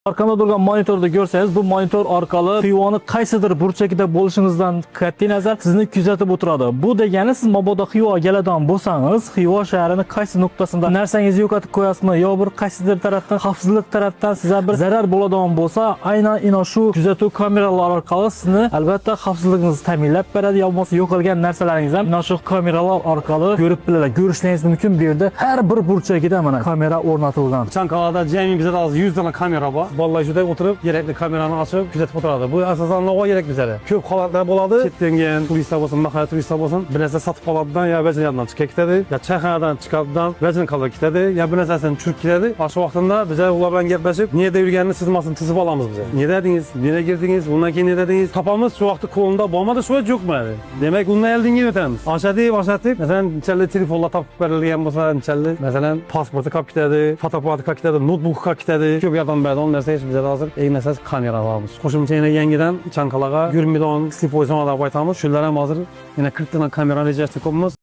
Arkamda durgan monitorda görseniz, bu monitor orqali Xivoni qaysidir burchagida bo'lishingizdan qat'iy nazar sizni kuzatib o'tiradi. Bu degani siz mabodo Xivoga keladigan bo'lsangiz, Xivo shahrining qaysi nuqtasida narsangizni yo'qotib qo'yasizmi yo bir qaysidir tarafdan xavfsizlik tarafdan sizga bir zarar bo'ladigan bo'lsa, aynan shu kuzatuv kameralari orqali sizni albatta xavfsizligingizni ta'minlab beradi. Yo bo'lmasa yo'qolgan narsalaringizni ham shu kameralar orqali ko'rib biladi. Ko'rishingiz mumkin. Bu yerda har bir burchagida mana kamera o'rnatilgan. Çankaya'da Cemil bize de az 100 tane kamera var. Vallahi şurada oturup gerekli kameranı açıp küzetip oturardı. Bu asasen ne gerek bize de. Köp kalatlar boladı. Çetten gelen turistler olsun, makara turistler olsun. Bir nese satıp kaladıdan ya vezin yanından çıkıp gitedi. Ya Çankaya'dan çıkardıdan vezin kalıp gitedi. Ya bir nesesin Türk gitedi. Aşı vaktinde bize ularla gelip niye devirgenini sızmasın tızıp alamız bize. Niye dediniz? Nereye girdiniz? Bundan ki ne dediniz? Kapamız şu vakti kolunda bomba şu yok mu? Demek bununla eldin gibi ötemiz. Aşağı mesela içeride telefonla tapıp verilgen olsa içeride. Mesela pasportu kap gitedi, fotoğrafı kap gitedi, notebook kap gitedi. Köp yerden beri onun derse hiç bize de hazır. Ey nesas kamera varmış. Koşum çeyine yengiden Çankalağa 20 milyon slip oyzama da baytamız. Şunlara hazır. Yine 40 tane kamera rica ettik olmaz.